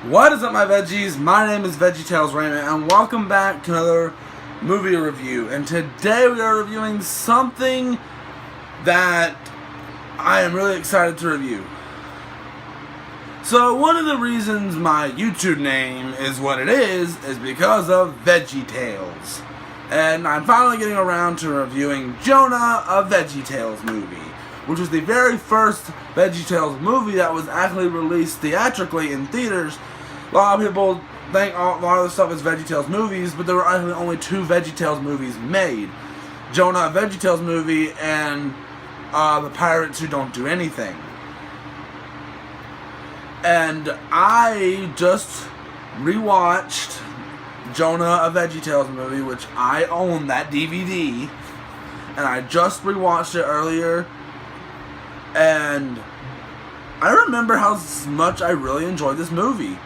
What is up, my veggies? My name is VeggieTales Raymond, and welcome back to another movie review. And today we are reviewing something that I am really excited to review. So one of the reasons my YouTube name is what it is because of VeggieTales. And I'm finally getting around to reviewing Jonah, a VeggieTales movie, which was the very first VeggieTales movie that was actually released theatrically in theaters. A lot of people think a lot of the stuff is VeggieTales movies, but there were actually only two VeggieTales movies made. Jonah, a VeggieTales movie, and The Pirates Who Don't Do Anything. And I just rewatched Jonah, a VeggieTales movie, which I own that DVD, and I just rewatched it earlier, and I remember how much I really enjoyed this movie.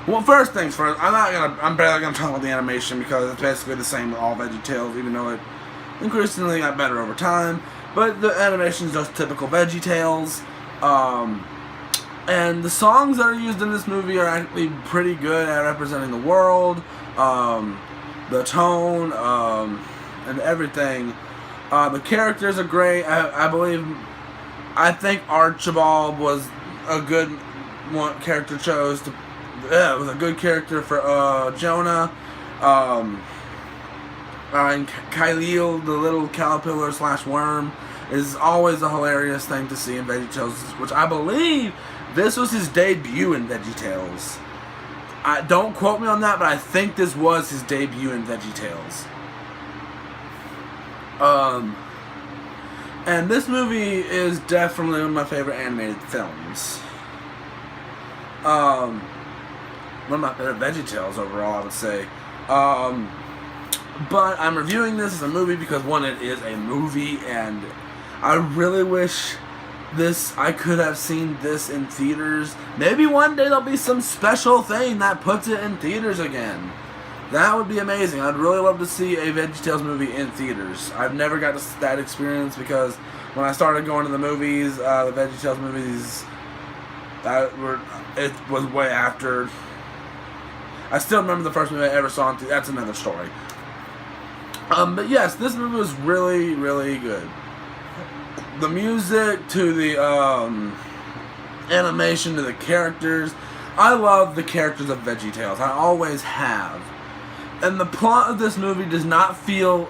Well, first things first, I'm barely gonna talk about the animation because it's basically the same with all VeggieTales, even though it increasingly got better over time. But the animation is just typical VeggieTales. And the songs that are used in this movie are actually pretty good at representing the world, the tone, and everything. The characters are great. I think Archibald was a good character chose to. Yeah, it was a good character for Jonah. And Kyle, the little caterpillar / worm, is always a hilarious thing to see in VeggieTales, which I believe this was his debut in VeggieTales. Don't quote me on that, but I think this was his debut in VeggieTales. And this movie is definitely one of my favorite animated films. One of my favorite VeggieTales overall, I would say. But I'm reviewing this as a movie because, one, it is a movie, and I really wish I could have seen this in theaters. Maybe one day there'll be some special thing that puts it in theaters again. That would be amazing. I'd really love to see a VeggieTales movie in theaters. I've never got that experience because when I started going to the movies, the VeggieTales movies, it was way after. I still remember the first movie I ever saw. That's another story. But yes, this movie was really, really good. The music to the animation to the characters. I love the characters of VeggieTales. I always have. And the plot of this movie does not feel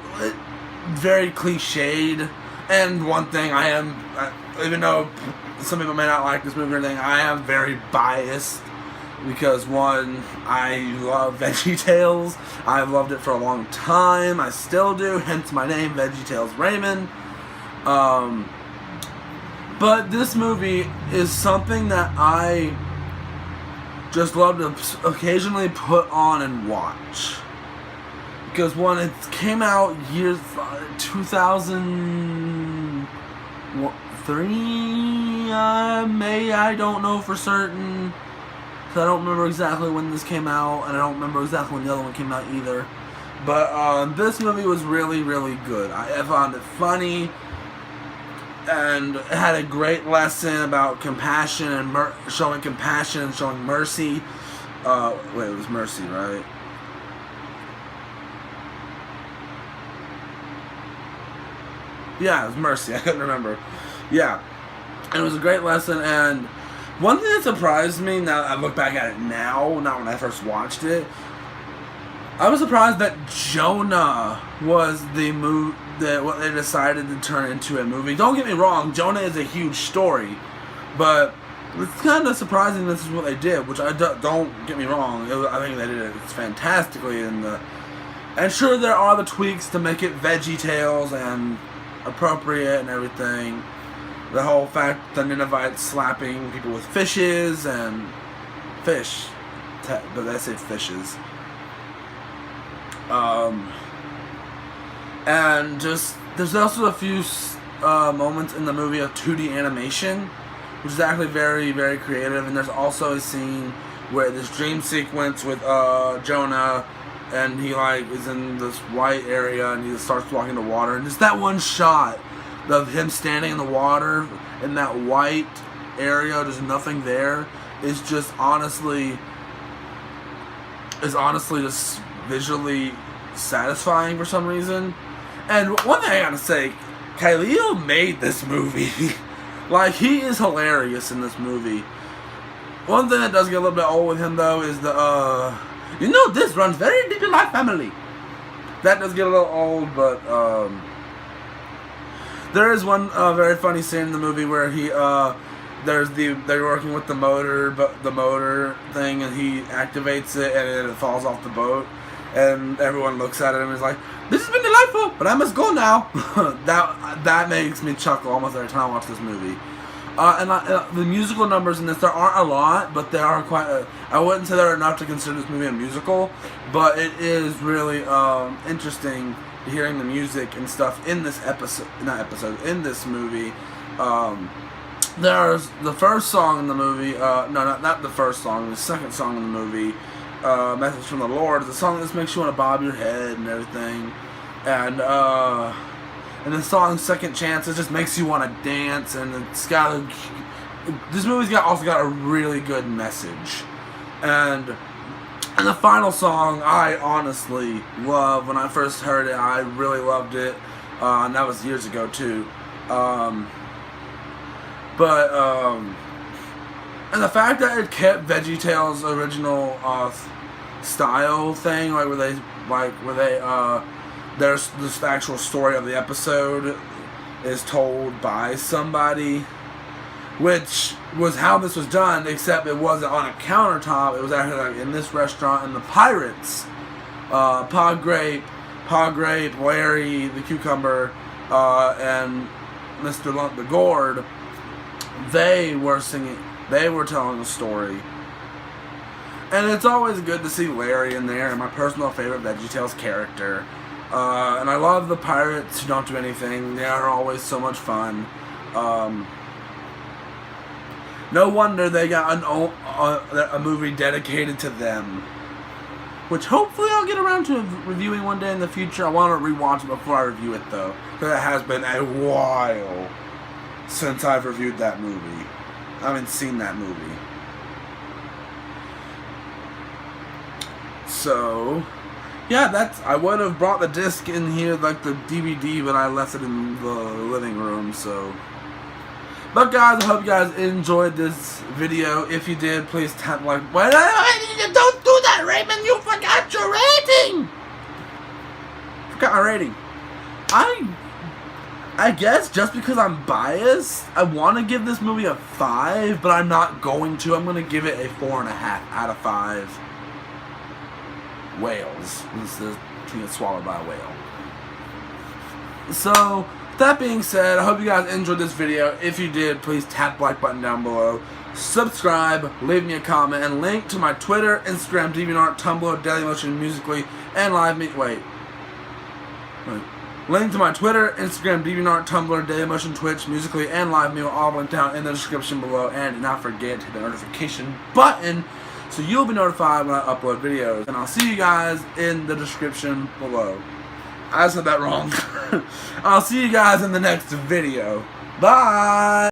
very cliched. And one thing, even though some people may not like this movie or anything, I am very biased. Because, one, I love VeggieTales. I've loved it for a long time. I still do, hence my name, VeggieTales Raymond. But this movie is something that I just love to occasionally put on and watch. Because, one, it came out 2003, I don't know for certain. So I don't remember exactly when this came out, and I don't remember exactly when the other one came out either. But this movie was really, really good. I found it funny, and it had a great lesson about compassion and showing compassion and showing mercy. Wait, it was mercy, right? Yeah, it was mercy. I couldn't remember. Yeah, and it was a great lesson, and one thing that surprised me, now I look back at it now, not when I first watched it, I was surprised that Jonah was what they decided to turn into a movie. Don't get me wrong, Jonah is a huge story, but it's kind of surprising this is what they did, which don't get me wrong, I think they did it fantastically, and sure there are the tweaks to make it VeggieTales and appropriate and everything. The whole fact the Ninevites slapping people with fishes and fish, but they say fishes. And just there's also a few moments in the movie of 2D animation, which is actually very, very creative. And there's also a scene where this dream sequence with Jonah, and he is in this white area and he starts walking to water, and just that one shot of him standing in the water in that white area, there's nothing there, is just honestly just visually satisfying for some reason. And one thing I gotta say, Khalil made this movie. Like, he is hilarious in this movie. One thing that does get a little bit old with him, though, is the, this runs very deep in my family. That does get a little old, but, there is one very funny scene in the movie where they're working with the motor thing, and he activates it, and it falls off the boat, and everyone looks at it and is like, "This has been delightful, but I must go now." that makes me chuckle almost every time I watch this movie. And the musical numbers in this, there aren't a lot, but they are quite. I wouldn't say they're enough to consider this movie a musical, but it is really interesting hearing the music and stuff in this in this movie. There's the first song in the movie, not the first song, the second song in the movie, Message from the Lord, is a song that just makes you want to bob your head and everything. And the song Second Chance, it just makes you want to dance, and this movie's also got a really good message. And the final song, I honestly love. When I first heard it, I really loved it, and that was years ago too. And the fact that it kept VeggieTales' original style thing, there's this actual story of the episode is told by somebody, which was how this was done, except it wasn't on a countertop. It was actually in this restaurant, and the pirates, Pod Grape, Larry the Cucumber, and Mr. Lump the Gourd, they were telling a story. And it's always good to see Larry in there, and my personal favorite VeggieTales character. And I love the pirates who don't do anything. They are always so much fun. No wonder they got a movie dedicated to them, which hopefully I'll get around to reviewing one day in the future. I want to rewatch it before I review it, though, because it has been a while since I've reviewed that movie. I haven't seen that movie. So, yeah, I would have brought the disc in here, like the DVD, but I left it in the living room, so. But guys, I hope you guys enjoyed this video. If you did, please tap like. Wait, don't do that, Raymond! You forgot your rating! Forgot my rating. I guess just because I'm biased, I want to give this movie a 5, but I'm not going to. I'm going to give it a 4.5 out of 5 whales. This is being swallowed by a whale. So, that being said, I hope you guys enjoyed this video. If you did, please tap the like button down below. Subscribe, leave me a comment, and link to my Twitter, Instagram, DeviantArt, Tumblr, Dailymotion, Musically, and Link to my Twitter, Instagram, DeviantArt, Tumblr, Dailymotion, Twitch, Musically, and LiveMe will all link down in the description below. And do not forget to hit the notification button so you'll be notified when I upload videos. And I'll see you guys in the description below. I said that wrong. I'll see you guys in the next video. Bye!